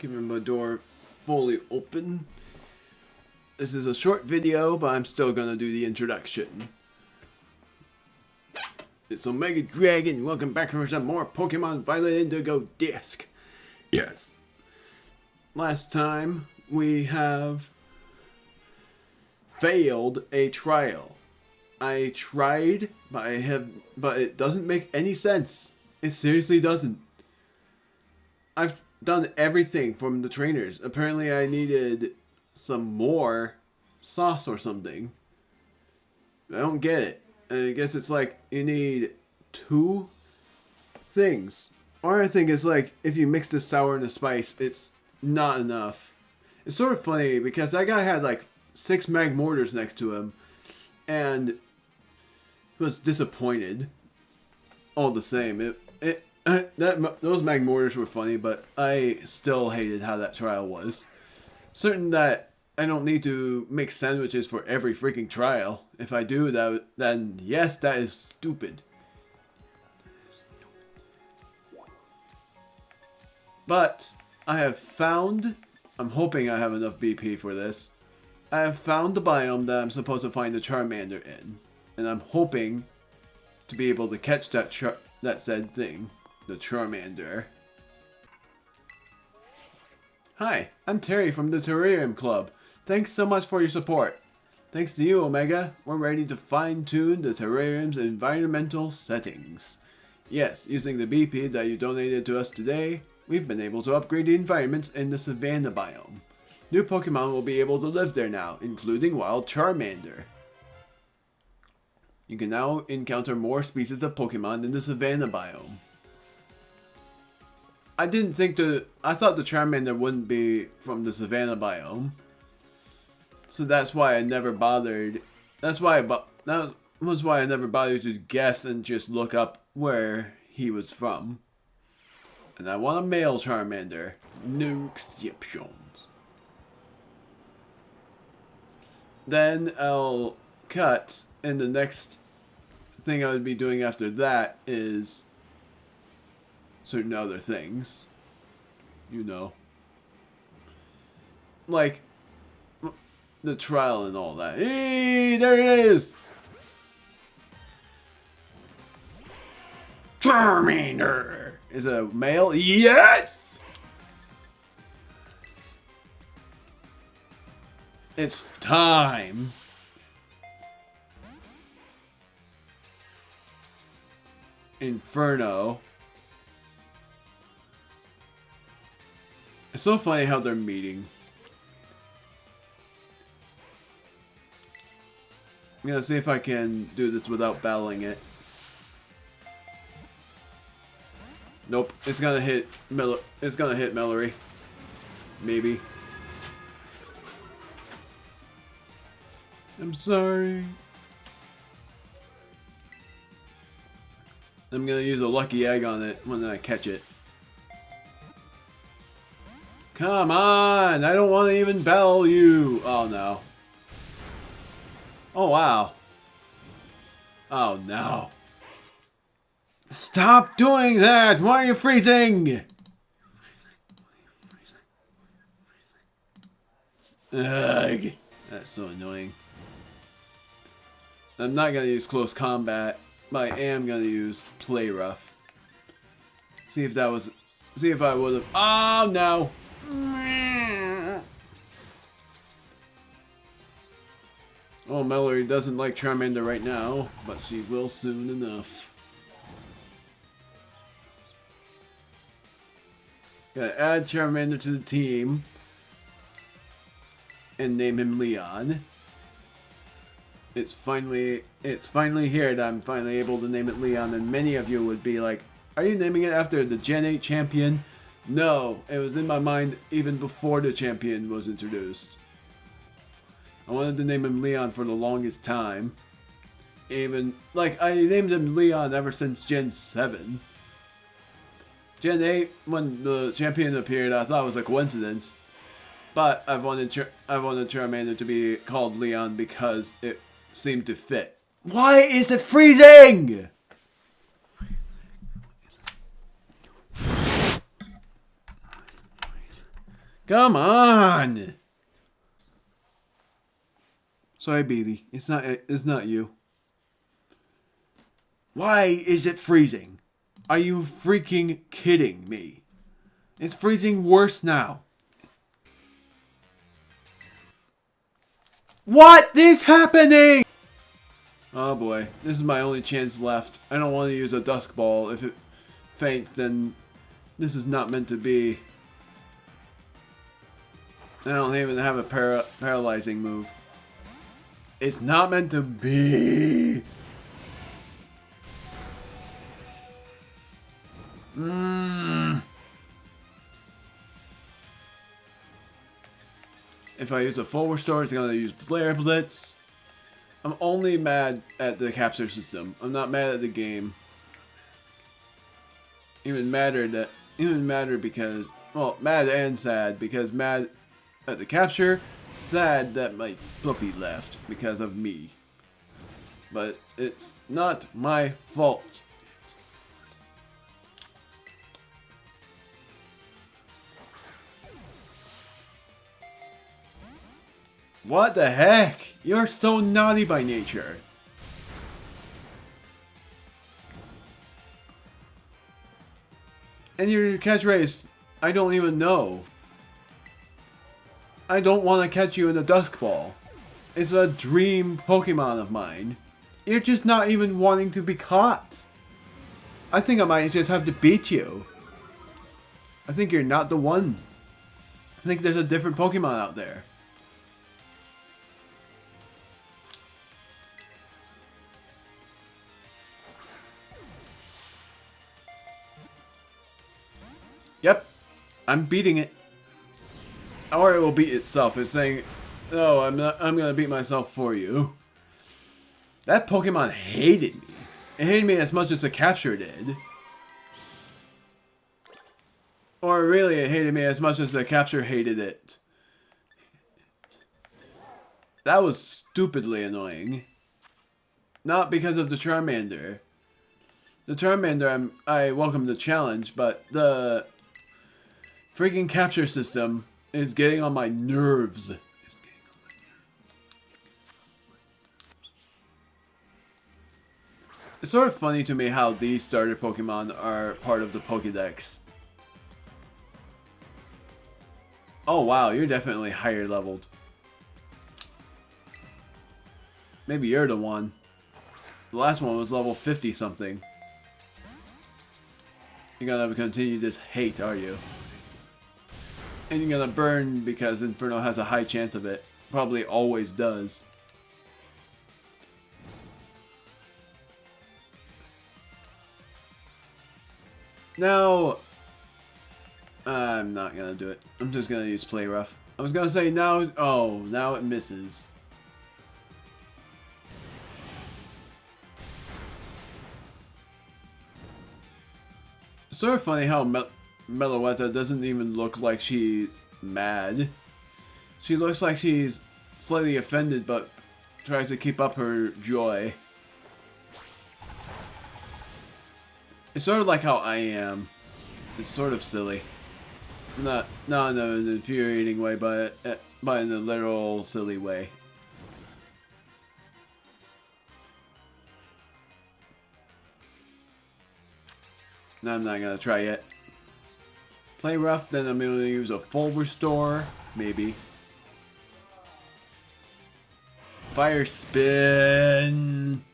Keeping my door fully open. This is a short video, but I'm still gonna do the introduction. It's Omega Dragon. Welcome back for some more Pokemon Violet Indigo disc. Yes. Last time we have failed a trial. I tried, but it doesn't make any sense. It seriously doesn't. I've done everything from the trainers. Apparently I needed some more sauce or something. I don't get it. And I guess it's like you need 2 things. Or I think it's like if you mix the sour and the spice, it's not enough. It's sort of funny because that guy had like 6 Magmortars next to him and was disappointed. All the same, those Magmortars were funny, but I still hated how that trial was. Certain that I don't need to make sandwiches for every freaking trial. If I do that, then yes, that is stupid. But I have found, I'm hoping I have enough BP for this. I have found the biome that I'm supposed to find the Charmander in, and I'm hoping to be able to catch that said thing, the Charmander. Hi, I'm Terry from the Terrarium Club. Thanks so much for your support. Thanks to you, Omega, we're ready to fine-tune the terrarium's environmental settings. Yes, using the BP that you donated to us today, we've been able to upgrade the environments in the Savannah biome. New Pokemon will be able to live there now, including wild Charmander. You can now encounter more species of Pokemon in the Savannah biome. I thought the Charmander wouldn't be from the Savannah biome. So that's why I never bothered. That was why I never bothered to guess and just look up where he was from. And I want a male Charmander. No exceptions. Then I'll cut, and the next thing I would be doing after that is certain other things. You know. Like the trial and all that. Hey, there it is! Charmander! Is it a male? Yes! It's time. Inferno. It's so funny how they're meeting. I'm gonna see if I can do this without battling it. Nope, it's gonna hit Melorie. Maybe. I'm sorry. I'm gonna use a lucky egg on it when I catch it. Come on! I don't want to even battle you! Oh no. Oh wow. Oh no. Stop doing that! Why are you freezing? Ugh. That's so annoying. I'm not gonna use close combat, but I am gonna use play rough. See if I would have. Oh no! Oh, Melorie doesn't like Charmander right now, but she will soon enough. Gotta add Charmander to the team and name him Leon. It's finally here that I'm finally able to name it Leon, and many of you would be like, are you naming it after the Gen 8 champion? No, it was in my mind even before the champion was introduced. I wanted to name him Leon for the longest time. Even, like, I named him Leon ever since Gen 7. Gen 8, when the champion appeared, I thought it was a coincidence. But I wanted Charmander to be called Leon because it seemed to fit. Why is it freezing? Come on! Sorry, baby. It's not you. Why is it freezing? Are you freaking kidding me? It's freezing worse now. What is happening? Oh boy, this is my only chance left. I don't want to use a Dusk Ball. If it faints, then this is not meant to be. I don't even have a paralyzing move. It's not meant to be. If I use a full restore, it's gonna use Flare Blitz. I'm only mad at the capture system. I'm not mad at the game. Even madder because, well, mad and sad because mad at the capture, sad that my puppy left because of me. But it's not my fault. What the heck? You're so naughty by nature. And your catchphrase, I don't even know. I don't want to catch you in a Dusk Ball. It's a dream Pokemon of mine. You're just not even wanting to be caught. I think I might just have to beat you. I think you're not the one. I think there's a different Pokemon out there. Yep, I'm beating it. Or it will beat itself. It's saying, "No, I'm gonna beat myself for you." That Pokemon hated me. It hated me as much as the capture did. Or really, it hated me as much as the capture hated it. That was stupidly annoying. Not because of the Charmander. The Charmander, I welcome the challenge, but the freaking capture system is getting on my nerves. It's sort of funny to me how these starter Pokemon are part of the Pokédex. Oh wow, you're definitely higher leveled. Maybe you're the one. The last one was level 50 something. You're gonna continue this hate, are you? And you're gonna burn because Inferno has a high chance of it. Probably always does. Now, I'm not gonna do it. I'm just gonna use Play Rough. I was gonna say now, oh, now it misses. It's sort of funny how Meloetta doesn't even look like she's mad. She looks like she's slightly offended, but tries to keep up her joy. It's sort of like how I am. It's sort of silly. Not in an infuriating way, but in a literal silly way. No, I'm not gonna try yet. Play rough, then I'm gonna use a full restore, maybe. Fire spin.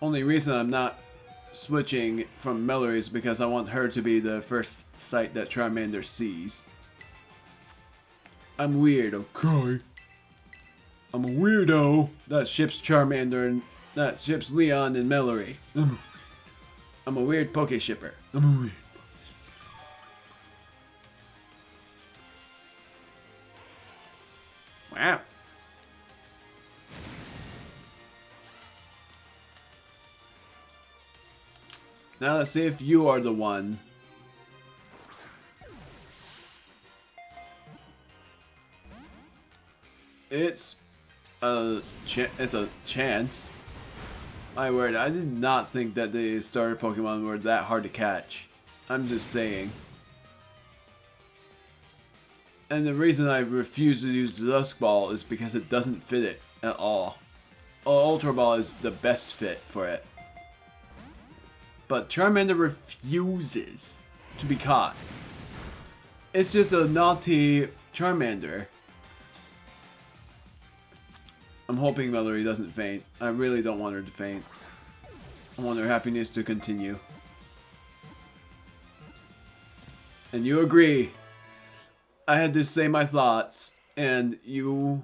Only reason I'm not switching from Melorie is because I want her to be the first sight that Charmander sees. I'm weird, okay? I'm a weirdo that ships Charmander and that ships Leon and Melorie. I'm a weird Pokeshipper. I'm a weird. Wow. Now let's see if you are the one. It's a chance. My word, I did not think that the starter Pokemon were that hard to catch. I'm just saying. And the reason I refuse to use the Dusk Ball is because it doesn't fit it at all. Ultra Ball is the best fit for it. But Charmander refuses to be caught. It's just a naughty Charmander. I'm hoping Melorie doesn't faint. I really don't want her to faint. I want her happiness to continue. And you agree. I had to say my thoughts, and you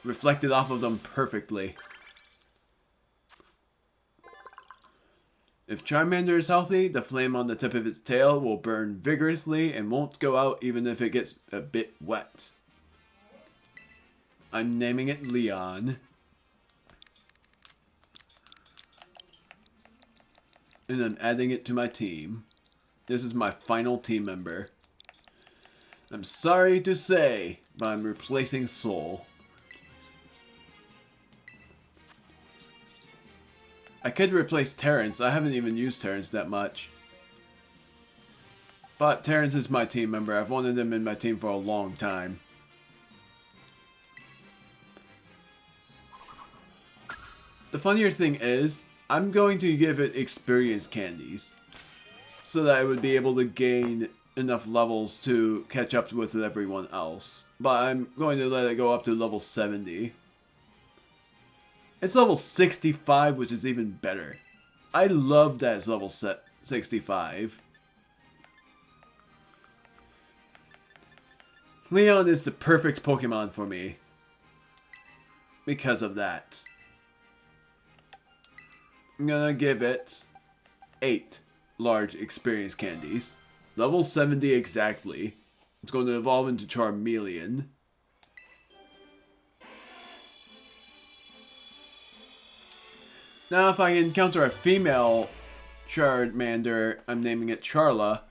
reflected off of them perfectly. If Charmander is healthy, the flame on the tip of its tail will burn vigorously and won't go out even if it gets a bit wet. I'm naming it Leon. And I'm adding it to my team. This is my final team member. I'm sorry to say, but I'm replacing Soul. I could replace Terrence. I haven't even used Terrence that much. But Terrence is my team member. I've wanted him in my team for a long time. The funnier thing is, I'm going to give it experience candies. So that it would be able to gain enough levels to catch up with everyone else. But I'm going to let it go up to level 70. It's level 65, which is even better. I love that it's level 65. Leon is the perfect Pokemon for me. Because of that. I'm gonna give it 8 large experience candies. Level 70 exactly. It's going to evolve into Charmeleon. Now if I encounter a female Charmander, I'm naming it Charla.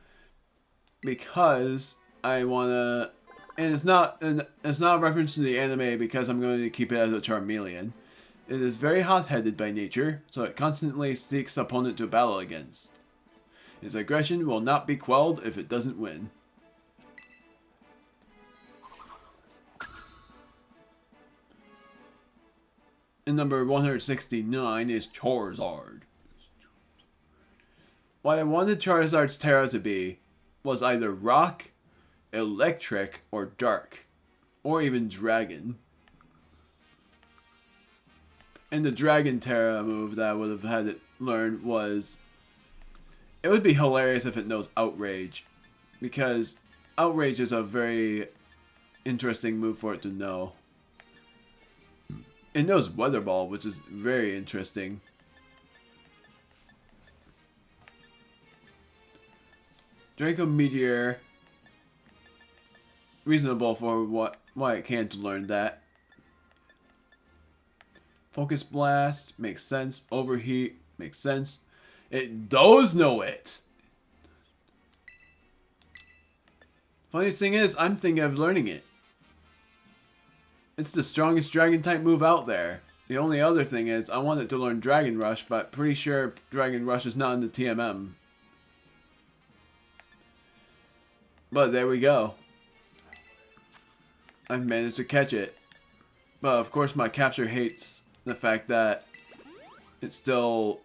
Because I wanna... And it's not a reference to the anime because I'm going to keep it as a Charmeleon. It is very hot-headed by nature, so it constantly seeks opponent to battle against. Its aggression will not be quelled if it doesn't win. And number 169 is Charizard. What I wanted Charizard's Terra to be was either Rock, Electric, or Dark, or even Dragon. And the Dragon Terra move that I would have had it learn was... It would be hilarious if it knows Outrage. Because Outrage is a very interesting move for it to know. It knows Weather Ball, which is very interesting. Draco Meteor. Reasonable for why it can to learn that. Focus Blast makes sense. Overheat makes sense. It does know it. Funniest thing is, I'm thinking of learning it. It's the strongest dragon type move out there. The only other thing is, I want it to learn Dragon Rush, but pretty sure Dragon Rush is not in the TMM. But there we go. I've managed to catch it. But of course my capture hates the fact that it's still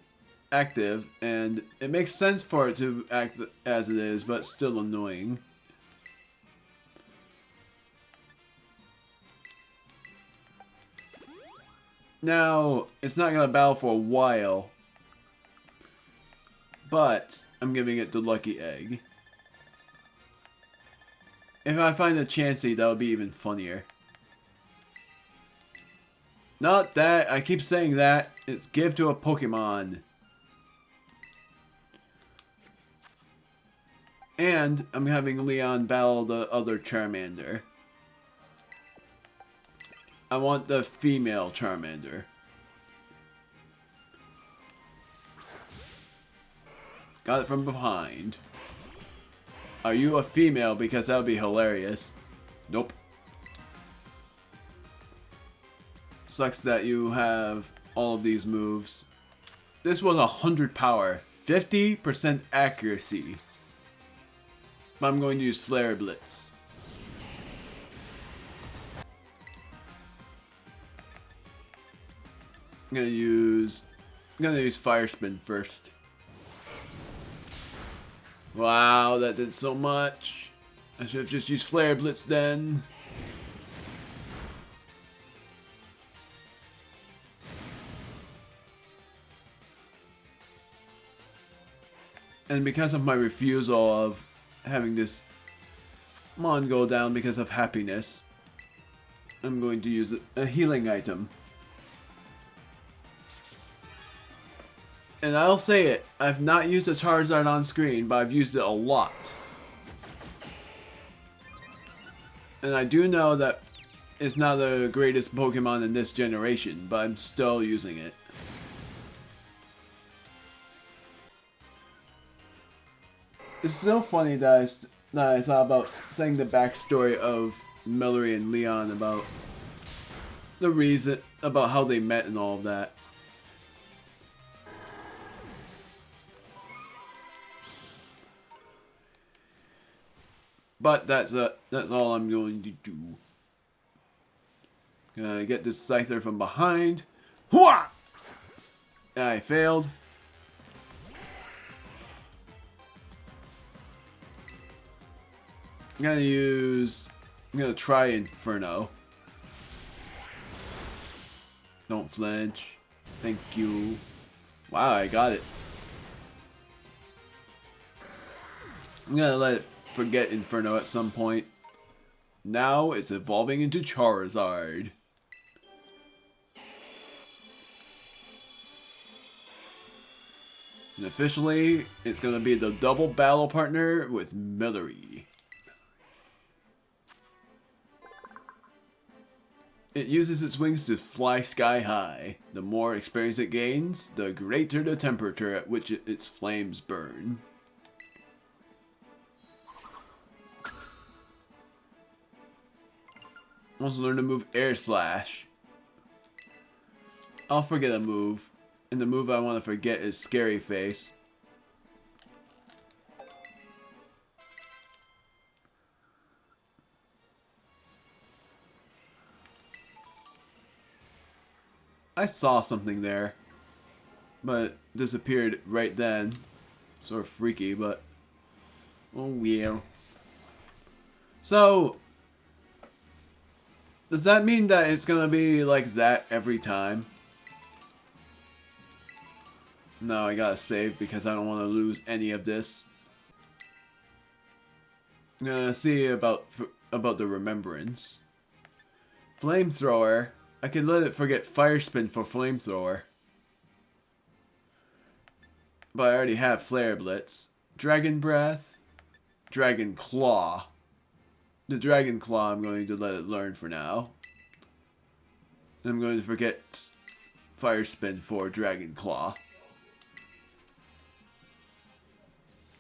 active, and it makes sense for it to act as it is, but still annoying. Now, it's not going to battle for a while, but I'm giving it the Lucky Egg. If I find a Chansey, that would be even funnier. Not that, I keep saying that. It's give to a Pokemon. And I'm having Leon battle the other Charmander. I want the female Charmander. Got it from behind. Are you a female? Because that would be hilarious. Nope. Sucks that you have all of these moves. This was 100 power, 50% accuracy. I'm going to use Flare Blitz. I'm gonna use Fire Spin first. Wow, that did so much. I should have just used Flare Blitz then. And because of my refusal of having this Mon go down because of happiness, I'm going to use a healing item. And I'll say it, I've not used a Charizard on screen, but I've used it a lot. And I do know that it's not the greatest Pokemon in this generation, but I'm still using it. It's so funny that I thought about saying the backstory of Melorie and Leon about the reason, about how they met and all of that. But that's all I'm going to do. Gonna get this Scyther from behind. Hooah! I failed. I'm gonna try Inferno. Don't flinch. Thank you. Wow, I got it. I'm gonna let it forget Inferno at some point. Now it's evolving into Charizard. And officially, it's gonna be the double battle partner with Melorie. It uses its wings to fly sky high. The more experience it gains, the greater the temperature at which its flames burn. Also learn to move Air Slash. I'll forget a move. And the move I want to forget is Scary Face. I saw something there, but it disappeared right then. Sort of freaky, but oh well. So, does that mean that it's gonna be like that every time? No, I gotta save because I don't want to lose any of this. I'm gonna see about the remembrance. Flamethrower. I could let it forget Fire Spin for Flamethrower. But I already have Flare Blitz. Dragon Breath. Dragon Claw. The Dragon Claw I'm going to let it learn for now. I'm going to forget Fire Spin for Dragon Claw.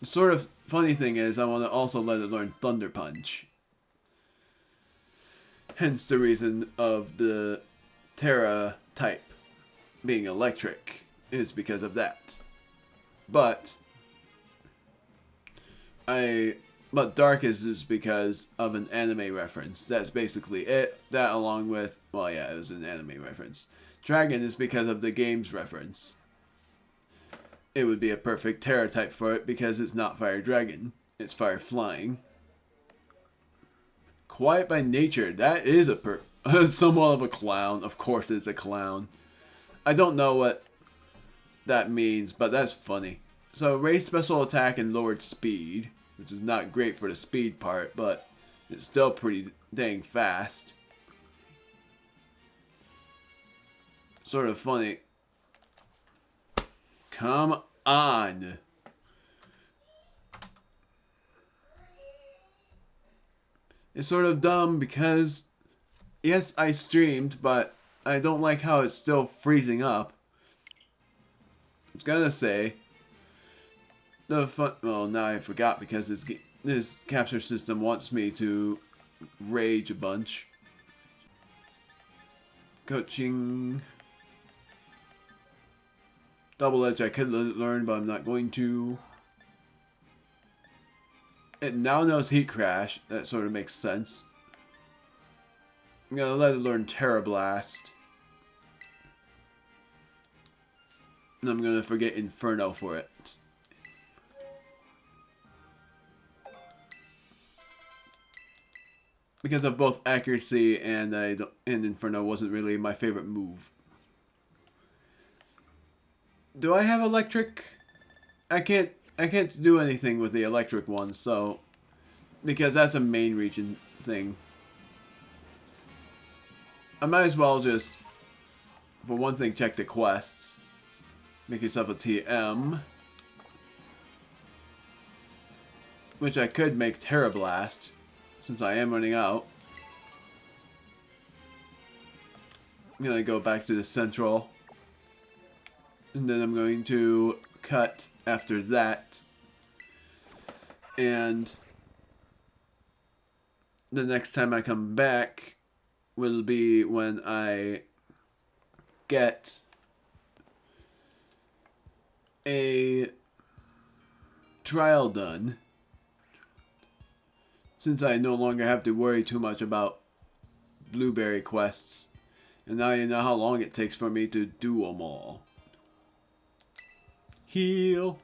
The sort of funny thing is I want to also let it learn Thunder Punch. Hence the reason of the Terra type being electric is because of that. But Dark is just because of an anime reference. That's basically it. That along with, well yeah, it was an anime reference. Dragon is because of the game's reference. It would be a perfect Terra type for it because it's not Fire Dragon. It's Fire Flying. Quiet by nature. That is somewhat of a clown. Of course it's a clown. I don't know what that means, but that's funny. So raised special attack and lowered speed, which is not great for the speed part, but it's still pretty dang fast. Sort of funny. Come on. It's sort of dumb because, yes, I streamed, but I don't like how it's still freezing up. I was gonna say, well, now I forgot because this capture system wants me to rage a bunch. Coaching. Double Edge I could learn, but I'm not going to. It now knows Heat Crash. That sort of makes sense. I'm gonna let it learn Terra Blast. And I'm gonna forget Inferno for it. Because of both accuracy and Inferno wasn't really my favorite move. Do I have electric? I can't do anything with the electric one, so because that's a main region thing. I might as well just, for one thing, check the quests. Make yourself a TM. Which I could make Terra Blast, since I am running out. I'm gonna go back to the central. And then I'm going to cut after that. And the next time I come back will be when I get a trial done. Since I no longer have to worry too much about blueberry quests. And now you know how long it takes for me to do them all. Heal.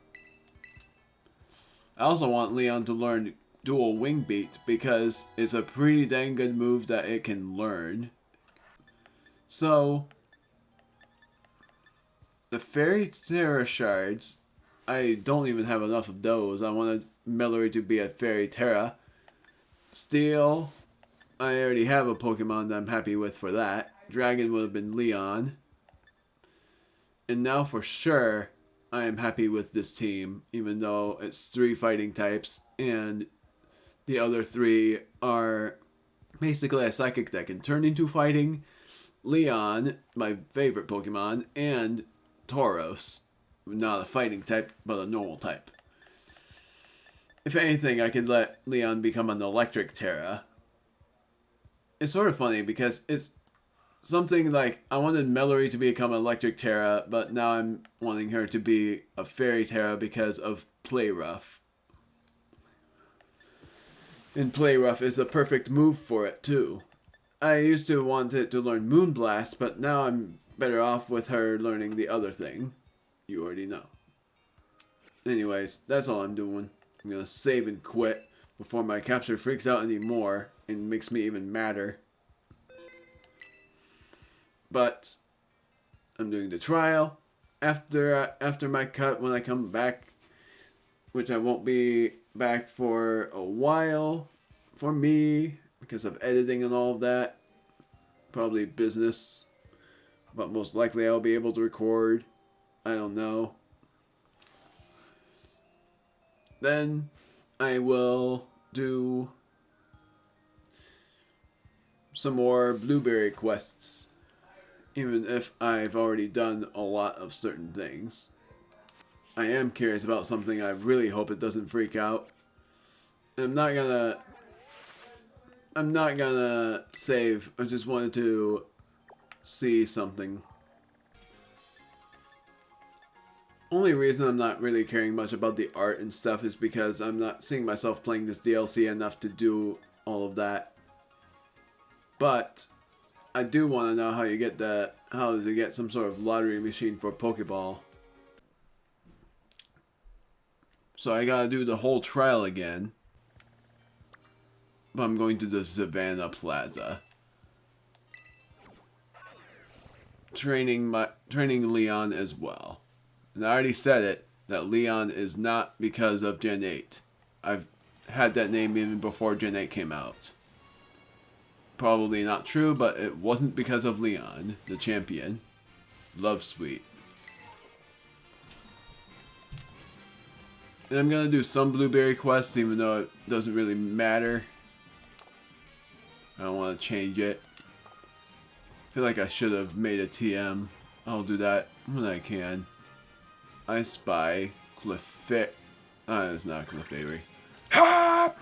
I also want Leon to learn dual wing beat because it's a pretty dang good move that it can learn. So the Fairy Terra shards, I don't even have enough of those. I wanted Melorie to be a Fairy Terra. Steel, I already have a Pokemon that I'm happy with for that. Dragon would have been Leon. And now for sure, I am happy with this team, even though it's 3 fighting types, and the other 3 are basically a psychic that can turn into fighting. Leon, my favorite Pokemon, and Tauros, not a fighting type, but a normal type. If anything, I could let Leon become an electric Terra. It's sort of funny because it's something like, I wanted Melorie to become an electric Terra, but now I'm wanting her to be a Fairy Terra because of Play Rough. And Play Rough is a perfect move for it too. I used to want it to learn Moonblast, but now I'm better off with her learning the other thing. You already know. Anyways, that's all I'm doing. I'm gonna save and quit before my capture freaks out anymore and makes me even madder. But I'm doing the trial after my cut when I come back, which I won't be back for a while for me because of editing and all of that. Probably business, but most likely I'll be able to record. I don't know. Then I will do some more blueberry quests, even if I've already done a lot of certain things. I am curious about something. I really hope it doesn't freak out. I'm not gonna save. I just wanted to see something. Only reason I'm not really caring much about the art and stuff is because I'm not seeing myself playing this DLC enough to do all of that. But I do want to know how you get how to get some sort of lottery machine for Pokeball. So I gotta do the whole trial again. But I'm going to the Savannah Plaza. Training Leon as well. And I already said it, that Leon is not because of Gen 8. I've had that name even before Gen 8 came out. Probably not true, but it wasn't because of Leon, the champion. Love Sweet. And I'm gonna do some blueberry quests, even though it doesn't really matter. I don't want to change it. I feel like I should have made a TM. I'll do that when I can. I spy Clefairy. It's not Clefairy. Ha!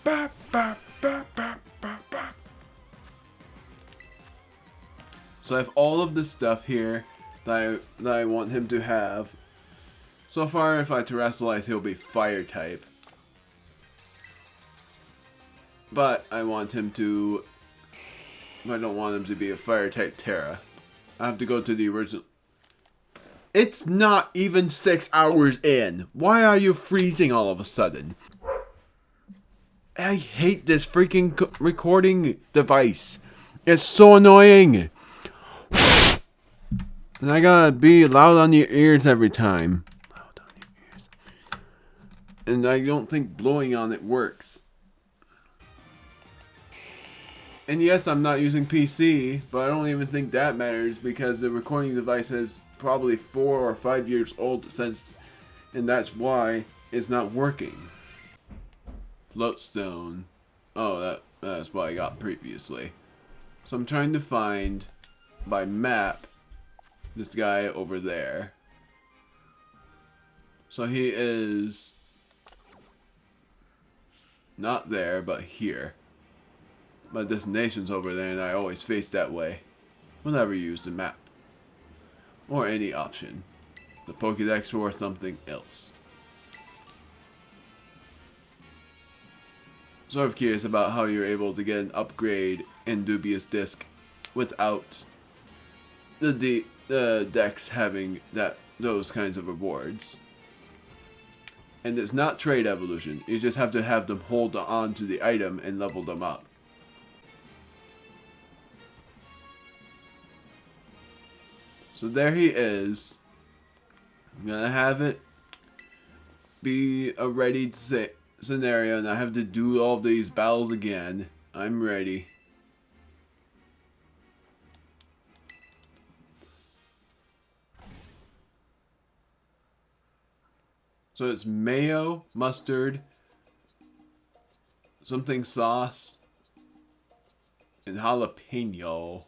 Ba, ba, ba, ba, ba, ba. So I have all of this stuff here. that I want him to have. So far, if I terrestrialize, he'll be fire type. But I want him to... I don't want him to be a fire type Terra. I have to go to the original... It's not even 6 hours in. Why are you freezing all of a sudden? I hate this freaking recording device. It's so annoying. And I gotta be loud on your ears every time. Loud on your ears. And I don't think blowing on it works. And yes, I'm not using PC, but I don't even think that matters because the recording device is probably 4 or 5 years old since, and that's why it's not working. Floatstone. Oh, that's what I got previously. So I'm trying to find, by map, this guy over there. So he is not there, but here. My destination's over there, and I always face that way whenever you use the map. Or any option. The Pokédex or something else. Sort of curious about how you're able to get an upgrade in Dubious Disc without the Dex having those kinds of rewards. And it's not trade evolution. You just have to have them hold on to the item and level them up. So there he is. I'm gonna have it be a ready scenario, and I have to do all these battles again. I'm ready. So it's mayo, mustard, something sauce, and jalapeno.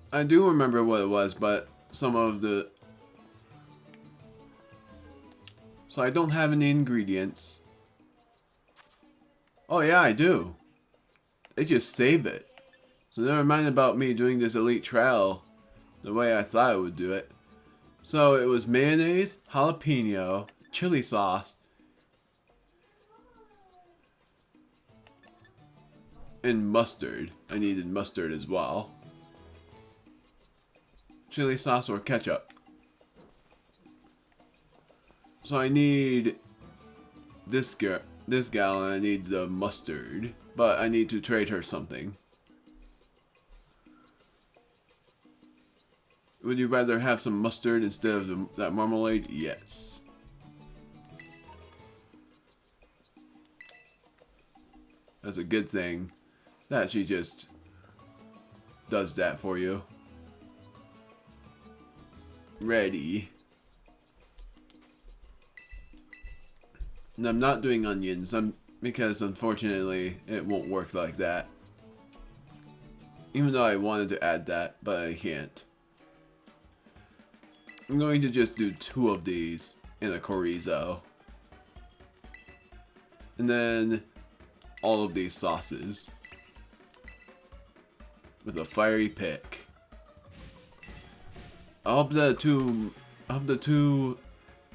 I do remember what it was, but some of the... So I don't have any ingredients. Oh yeah, I do. They just save it. So never mind about me doing this elite trial the way I thought I would do it. So it was mayonnaise, jalapeno, chili sauce, and mustard. I needed mustard as well. Chili sauce or ketchup. So I need this gal and I need the mustard. But I need to trade her something. Would you rather have some mustard instead of that marmalade? Yes. That's a good thing that she just does that for you. Ready. And I'm not doing onions because unfortunately it won't work like that. Even though I wanted to add that, but I can't. I'm going to just do 2 of these in a chorizo. And then all of these sauces with a fiery pick. I hope the two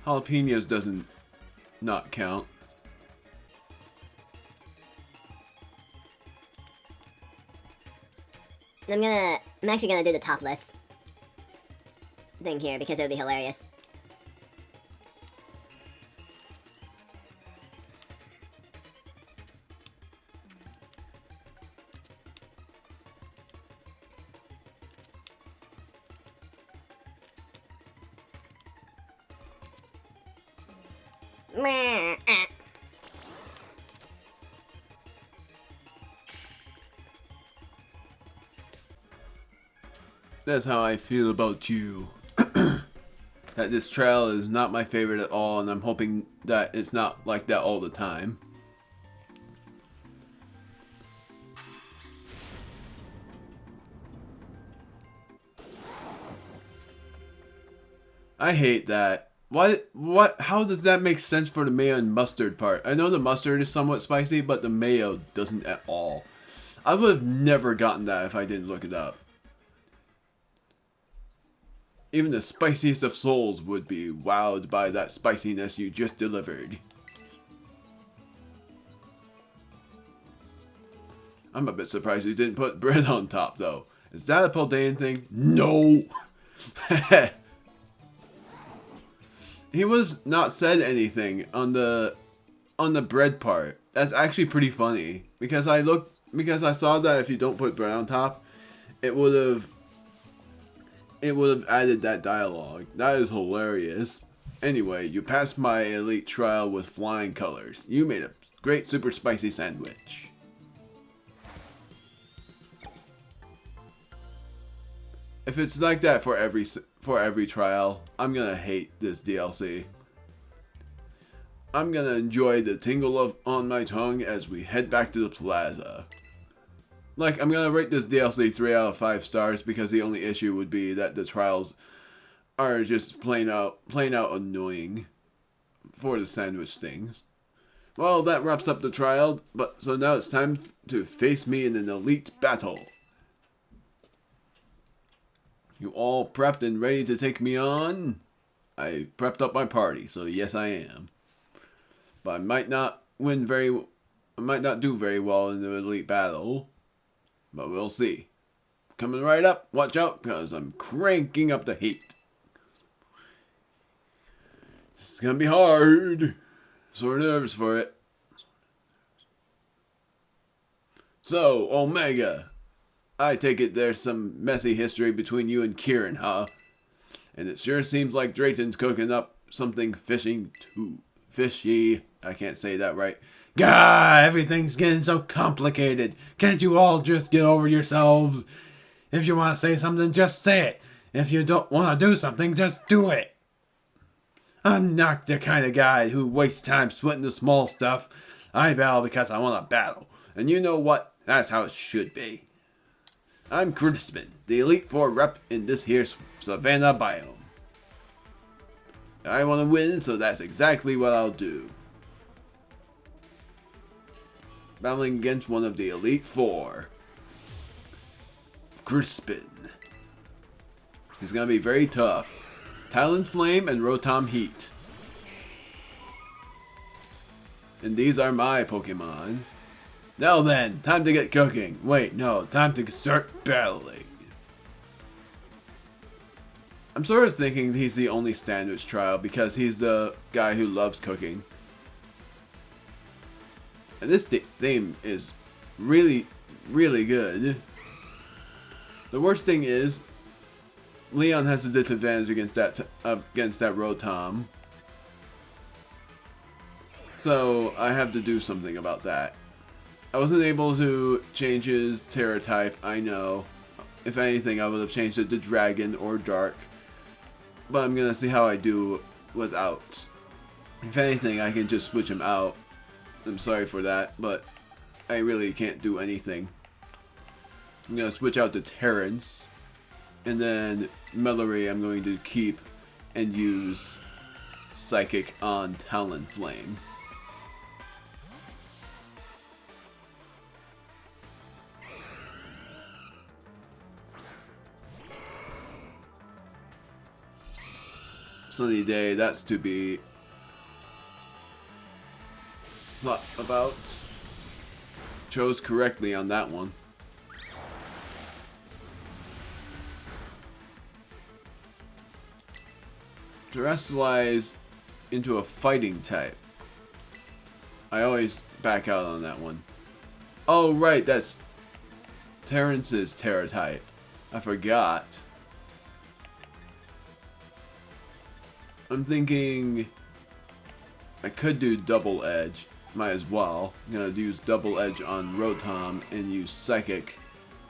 jalapenos doesn't not count. I'm actually gonna do the topless thing here because it would be hilarious. That's how I feel about you. That this trail is not my favorite at all, and I'm hoping that it's not like that all the time. I hate that. What? How does that make sense for the mayo and mustard part? I know the mustard is somewhat spicy, but the mayo doesn't at all. I would have never gotten that if I didn't look it up. Even the spiciest of souls would be wowed by that spiciness you just delivered. I'm a bit surprised you didn't put bread on top, though. Is that a Paldean thing? No! He was not said anything on the bread part. That's actually pretty funny. Because I saw that if you don't put bread on top, it would have added that dialogue. That is hilarious. Anyway, you passed my elite trial with flying colors. You made a great super spicy sandwich. If it's like that for every trial, I'm gonna hate this DLC. I'm gonna enjoy the tingle on my tongue as we head back to the plaza. Like, I'm gonna rate this DLC 3 out of 5 stars because the only issue would be that the trials are just plain out annoying for the sandwich things. Well, that wraps up the trial, so now it's time to face me in an elite battle. You all prepped and ready to take me on? I prepped up my party, so yes I am. But I might not do very well in the elite battle. But we'll see. Coming right up, watch out, because I'm cranking up the heat. This is gonna be hard. Sort of nervous for it. So, Omega. I take it there's some messy history between you and Kieran, huh? And it sure seems like Drayton's cooking up something fishy. I can't say that right. Gah, everything's getting so complicated. Can't you all just get over yourselves? If you want to say something, just say it. If you don't want to do something, just do it. I'm not the kind of guy who wastes time sweating the small stuff. I battle because I want to battle. And you know what? That's how it should be. I'm Crispin, the Elite Four rep in this here Savannah biome. I want to win, so that's exactly what I'll do. Battling against one of the Elite Four. Crispin. He's gonna be very tough. Talonflame and Rotom Heat. And these are my Pokemon. Now then, time to get cooking. Wait, no, time to start battling. I'm sort of thinking he's the only sandwich trial because he's the guy who loves cooking. And this theme is really, really good. The worst thing is, Leon has a disadvantage against that Rotom. So I have to do something about that. I wasn't able to change his Terra type, I know. If anything, I would have changed it to Dragon or Dark. But I'm gonna see how I do without. If anything, I can just switch him out. I'm sorry for that, but I really can't do anything. I'm gonna switch out to Terrence. And then Melorie I'm going to keep and use Psychic on Talonflame. Sunny day, that's to be thought about. Chose correctly on that one. Terrestrialize into a fighting type. I always back out on that one. Oh right, that's Terrence's Terra type. I forgot. I'm thinking I could do Double Edge. Might as well. I'm gonna use Double Edge on Rotom and use Psychic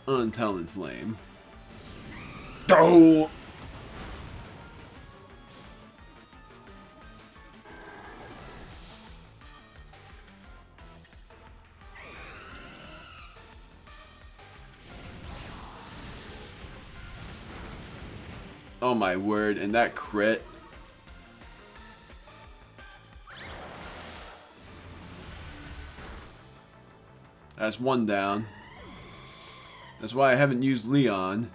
on Talonflame. Go! Oh my word, and that crit. That's one down. That's why I haven't used Leon.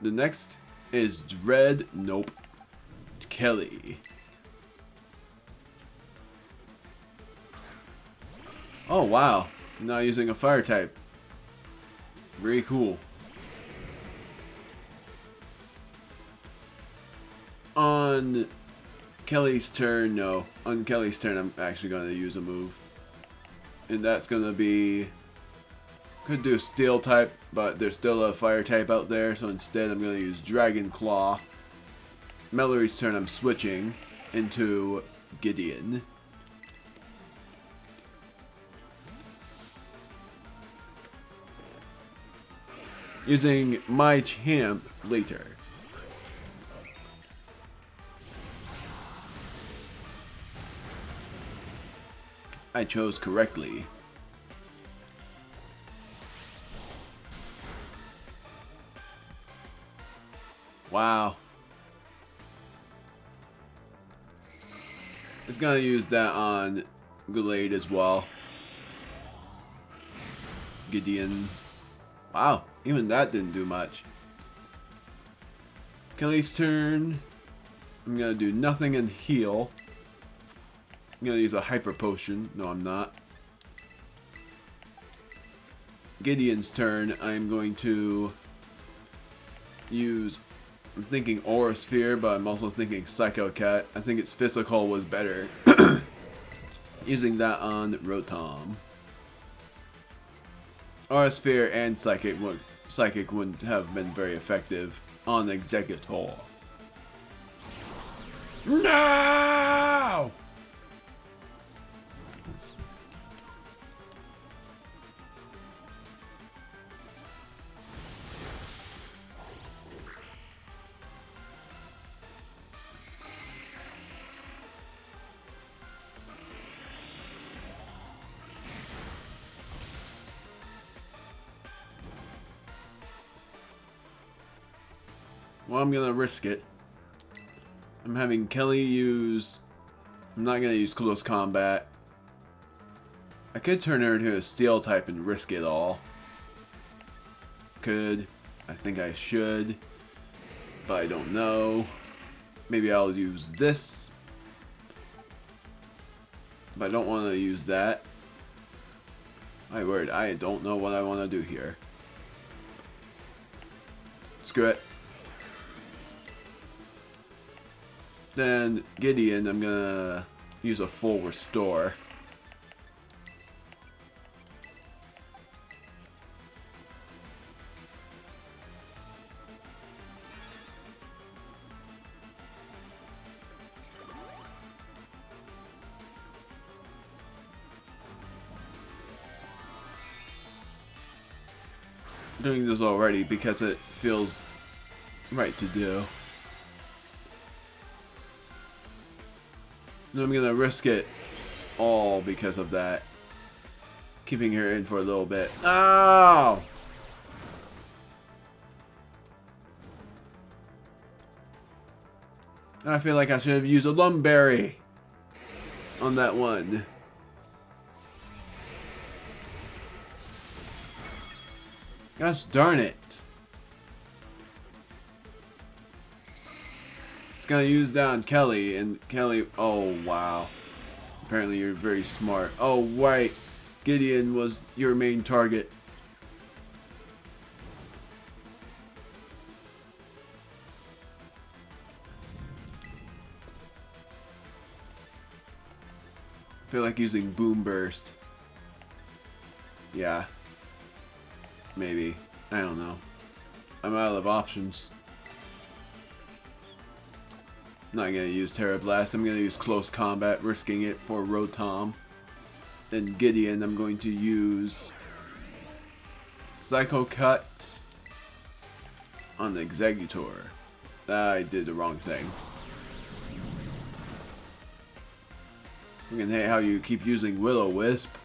The next is Dread. Nope. Kelly. Oh wow. Not using a fire type. Very cool. On Kelly's turn, no. On Kelly's turn, I'm actually going to use a move. And that's going to be... Could do Steel type, but there's still a Fire type out there, so instead I'm going to use Dragon Claw. Melorie's turn, I'm switching into Gideon. Using my champ later. I chose correctly. Wow. It's gonna use that on Glade as well. Gideon. Wow, even that didn't do much. Kelly's turn. I'm gonna do nothing and heal. I'm gonna use a hyper potion. No, I'm not. Gideon's turn. I'm going to use... I'm thinking Aura Sphere, but I'm also thinking Psycho Cat. I think its physical was better. Using that on Rotom. Aura Sphere and Psychic wouldn't have been very effective on Executor. No! Well, I'm gonna risk it. I'm having Kelly use... I'm not gonna use Close Combat. I could turn her into a Steel type and risk it all. Could. I think I should. But I don't know. Maybe I'll use this. But I don't want to use that. My word, I don't know what I want to do here. Screw it. Then Gideon, I'm gonna use a full restore. Doing this already because it feels right to do. And I'm gonna risk it all because of that. Keeping her in for a little bit. Oh! I feel like I should have used a Lumberry on that one. Gosh darn it. It's gonna use that on Kelly, and Kelly... Oh, wow. Apparently you're very smart. Oh, right. Gideon was your main target. I feel like using Boom Burst. Yeah. Maybe. I don't know. I'm out of options. Not gonna use Terra Blast. I'm gonna use Close Combat, risking it for Rotom. Then Gideon, I'm going to use Psycho Cut on the Executor. I did the wrong thing. I can hate how you keep using Will-O-Wisp.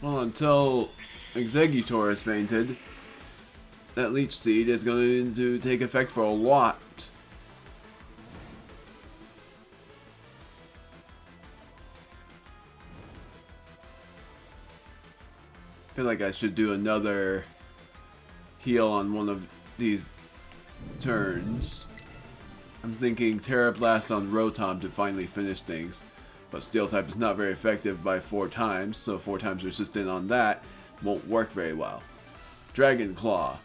Well, until Exeggutor is fainted, that Leech Seed is going to take effect for a lot. I feel like I should do another heal on one of these turns. I'm thinking Terra Blast on Rotom to finally finish things. But Steel type is not very effective by 4 times, so 4 times resistant on that won't work very well. Dragon Claw.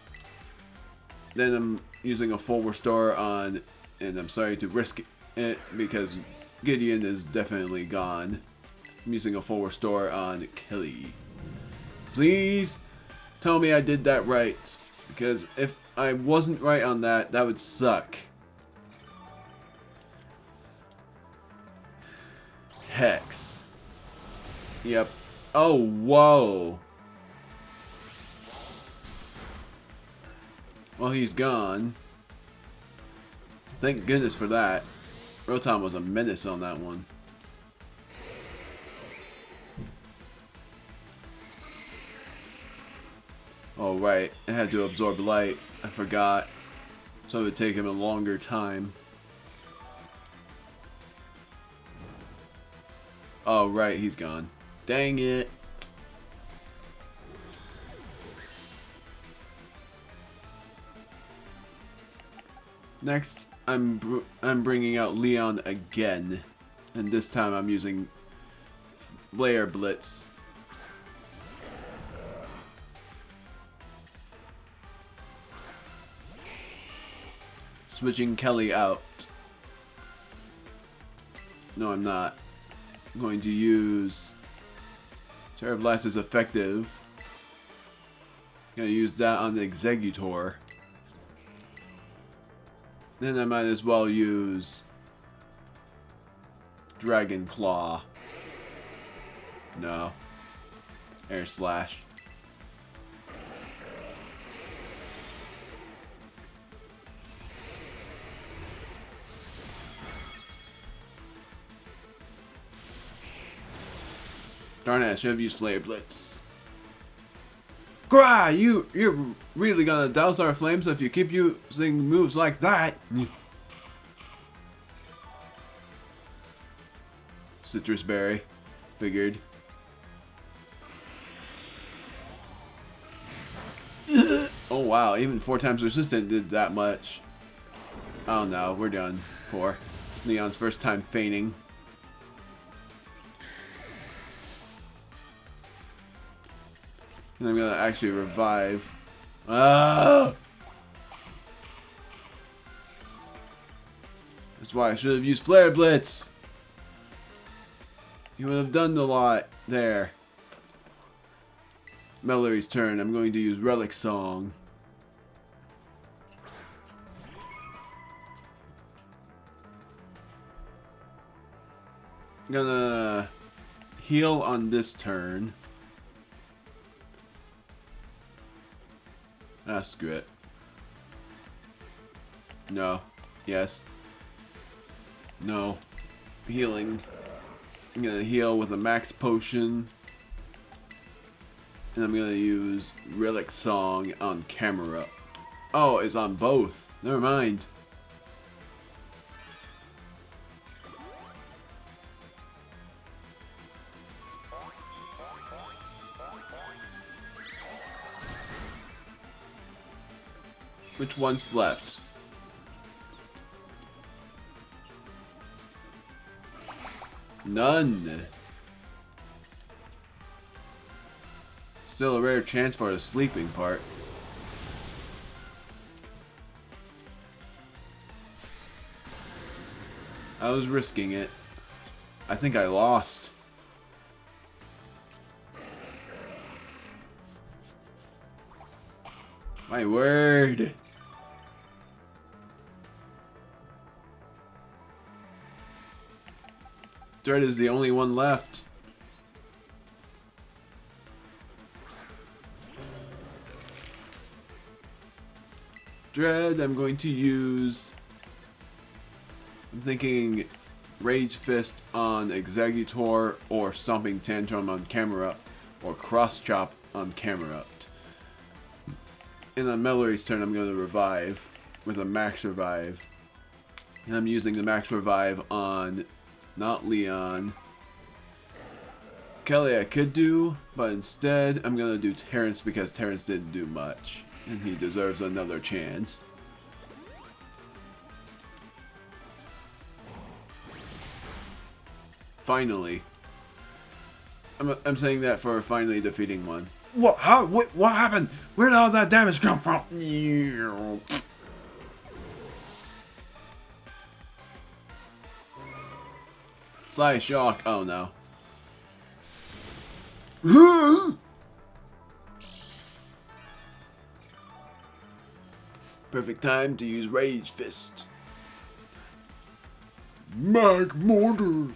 Then I'm using a full restore on, and I'm sorry to risk it because Gideon is definitely gone. I'm using a full restore on Kelly. Please tell me I did that right, because if I wasn't right on that, that would suck. Hex. Yep. Oh, whoa. Well, he's gone. Thank goodness for that. Rotom was a menace on that one. Oh, right. It had to absorb light. I forgot. So it would take him a longer time. Oh, right. He's gone. Dang it. Next, I'm bringing out Leon again. And this time I'm using Flare Blitz. Switching Kelly out. No, I'm not. I'm going to use Terra Blast is effective. I'm going to use that on the Exeggutor. Then I might as well use Dragon Claw. No. Air Slash. Darn it, I should have used Flare Blitz. Grah! You're really gonna douse our flames if you keep using moves like that. Citrus Berry. Figured. Oh wow, even 4 times resistant did that much. Oh no, we're done. 4. Leon's first time fainting. And I'm gonna actually revive. Ah! That's why I should have used Flare Blitz. You would have done a lot there. Melorie's turn. I'm going to use Relic Song. I'm gonna heal on this turn. Ah, screw it. No. Yes. No. Healing. I'm gonna heal with a max potion. And I'm gonna use Relic Song on camera. Oh, it's on both. Never mind. Which one's left? None. Still a rare chance for the sleeping part. I was risking it. I think I lost. My word. Dread is the only one left. Dread, I'm going to use... I'm thinking Rage Fist on Exeggutor or Stomping Tantrum on camera. or cross chop on camera. And on Melorie's turn, I'm going to revive with a max revive. And I'm using the max revive on not Leon. Kelly I could do, but instead I'm going to do Terrence because Terrence didn't do much. And he deserves another chance. Finally. I'm saying that for finally defeating one. What? How? What happened? Where did all that damage come from? Sly shock. Oh no. Perfect time to use Rage Fist. Mag Mortar.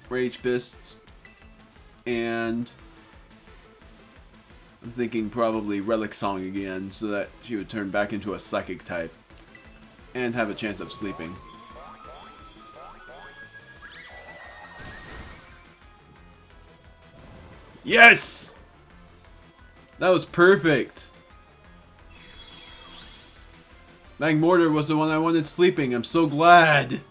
Rage Fist, and I'm thinking probably Relic Song again, so that she would turn back into a Psychic type, and have a chance of sleeping. Yes! That was perfect! Magmortar was the one I wanted sleeping, I'm so glad!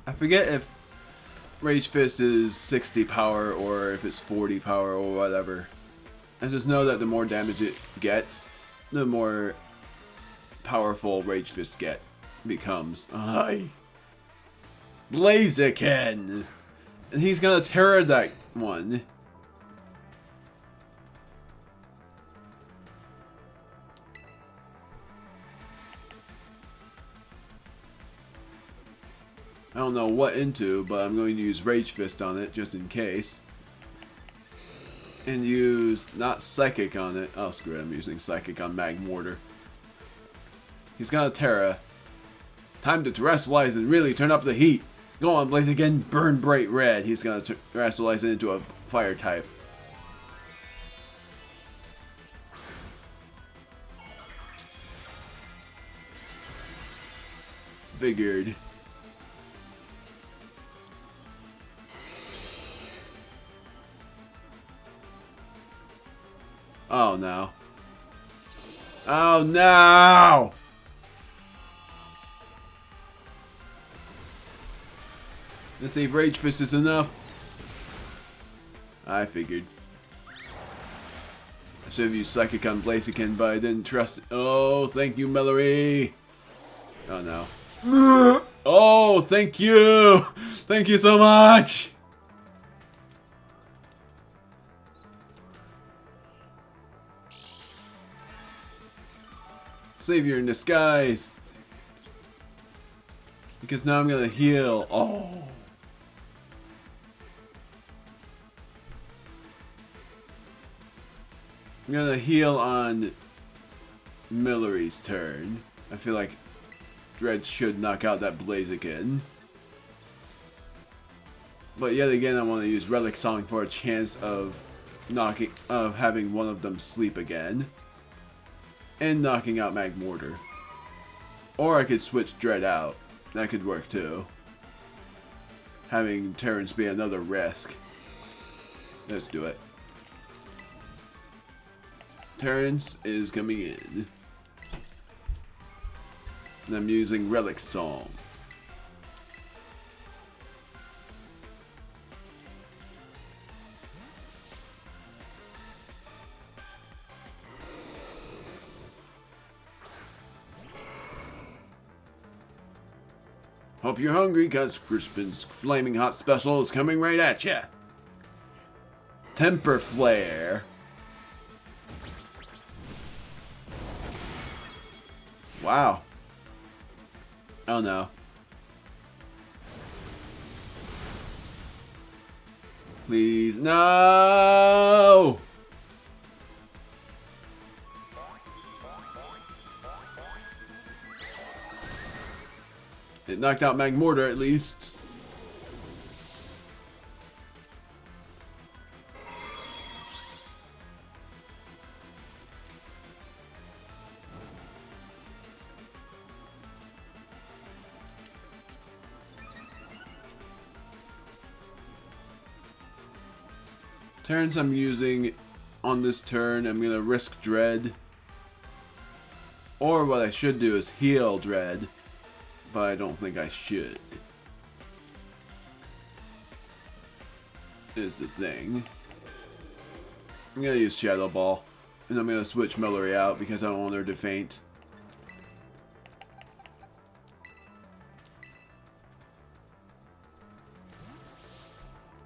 I forget if Rage Fist is 60 power or if it's 40 power or whatever. I just know that the more damage it gets, the more powerful Rage Fist becomes. Aye. Blaziken! And he's gonna terror that one. I don't know what into, but I'm going to use Rage Fist on it just in case. And use not Psychic on it. Oh, screw it, I'm using Psychic on Magmortar. He's gonna Terra. Time to terrestrialize and really turn up the heat. Go on, Blaziken, burn bright red. He's gonna terrestrialize it into a fire type. Figured. Oh no. Oh no! Let's see if Rage Fist is enough. I figured. I should have used Psychic on Blaziken, but I didn't trust it. Oh, thank you, Melorie! Oh no. Oh, thank you! Thank you so much! Savior in disguise. Because now I'm gonna heal. Oh. I'm gonna heal on Melorie's turn. I feel like Dread should knock out that Blaziken. But yet again, I want to use Relic Song for a chance of having one of them sleep again. And knocking out Magmortar. Or I could switch Dread out. That could work too. Having Terrence be another risk. Let's do it. Terrence is coming in. And I'm using Relic Song. Hope you're hungry, cause Crispin's Flaming Hot Special is coming right at ya. Temper Flare. Wow. Oh no. Please, no! It knocked out Magmortar at least. Turns I'm using on this turn, I'm gonna risk Dread. Or what I should do is heal Dread, but I don't think I should. Is the thing. I'm gonna use Shadow Ball, and I'm gonna switch Melorie out because I don't want her to faint.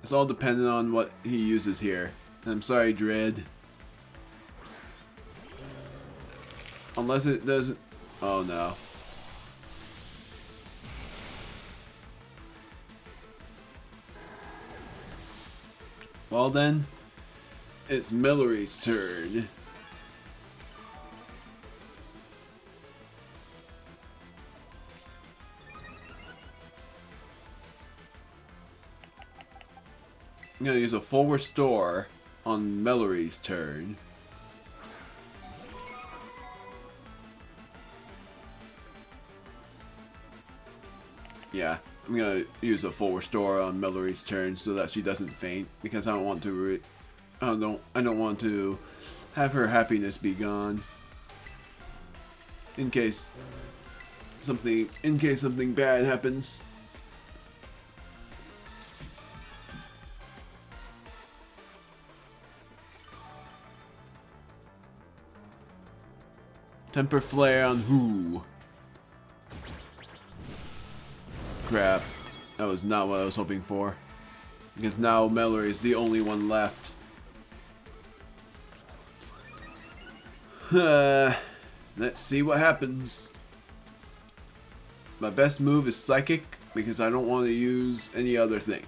It's all dependent on what he uses here. I'm sorry, Dread. Unless it doesn't... Oh, no. Well, then. It's Melorie's turn. I'm gonna use a full restore on Melorie's turn. Yeah, I'm gonna use a full restore on Melorie's turn so that she doesn't faint, because I don't want to I don't want to have her happiness be gone. In case something bad happens. Temper Flare on who? Crap. That was not what I was hoping for. Because now Melorie is the only one left. Let's see what happens. My best move is Psychic because I don't want to use any other thing.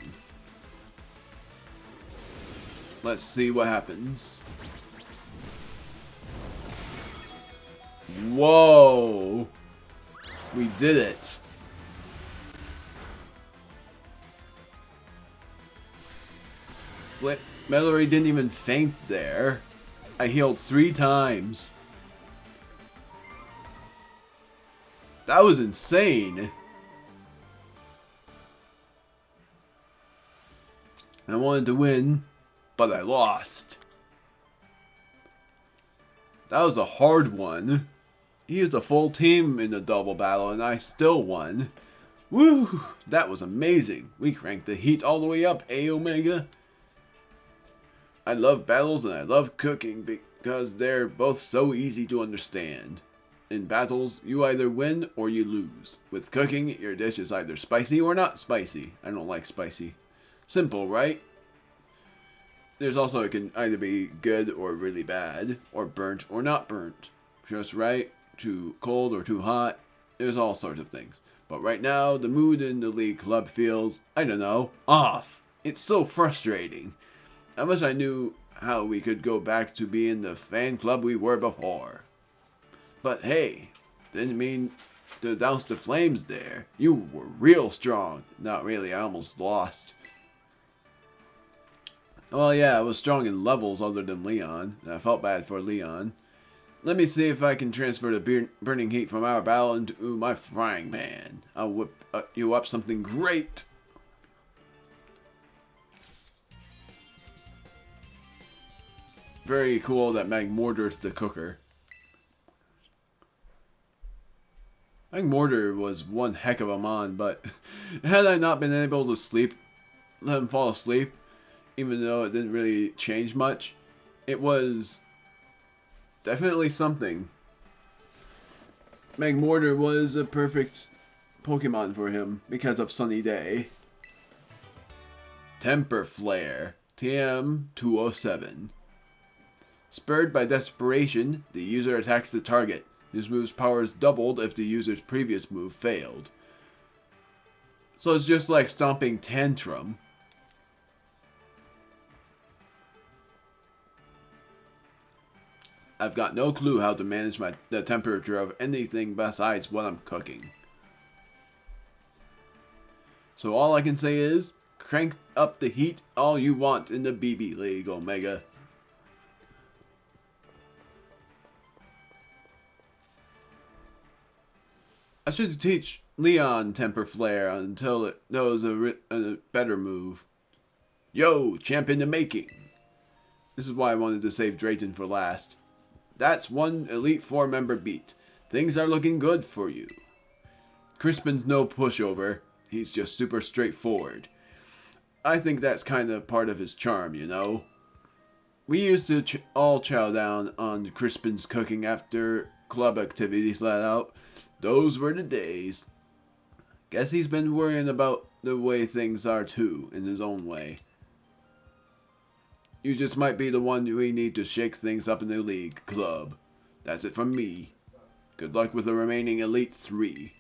Let's see what happens. Whoa! We did it. Melorie didn't even faint there. I healed 3 times. That was insane. I wanted to win, but I lost. That was a hard one. He used a full team in the double battle and I still won. Woo! That was amazing. We cranked the heat all the way up, Omega. I love battles and I love cooking because they're both so easy to understand. In battles, you either win or you lose. With cooking, your dish is either spicy or not spicy. I don't like spicy. Simple, right? There's also, it can either be good or really bad, or burnt or not burnt. Just right, too cold or too hot. There's all sorts of things. But right now, the mood in the league club feels, I don't know, off. It's so frustrating. I wish I knew how we could go back to being the fan club we were before. But hey, didn't mean to douse the flames there. You were real strong. Not really, I almost lost. Well, yeah, I was strong in levels other than Leon, and I felt bad for Leon. Let me see if I can transfer the burning heat from our battle into my frying pan. I'll whip you up something great. Very cool that Magmortar's the cooker. Magmortar was one heck of a mon, but had I not been able to sleep, let him fall asleep, even though it didn't really change much, it was definitely something. Magmortar was a perfect Pokemon for him because of Sunny Day. Temper Flare, TM207. Spurred by desperation, the user attacks the target. This move's power is doubled if the user's previous move failed. So it's just like Stomping Tantrum. I've got no clue how to manage the temperature of anything besides what I'm cooking. So all I can say is, crank up the heat all you want in the BB League, Omega. I should teach Leon Temper Flare until it knows a better move. Yo, champ in the making. This is why I wanted to save Drayton for last. That's one Elite Four member beat. Things are looking good for you. Crispin's no pushover. He's just super straightforward. I think that's kind of part of his charm, you know? We used to all chow down on Crispin's cooking after club activities let out. Those were the days. Guess he's been worrying about the way things are too, in his own way. You just might be the one we need to shake things up in the league club. That's it from me. Good luck with the remaining Elite 3.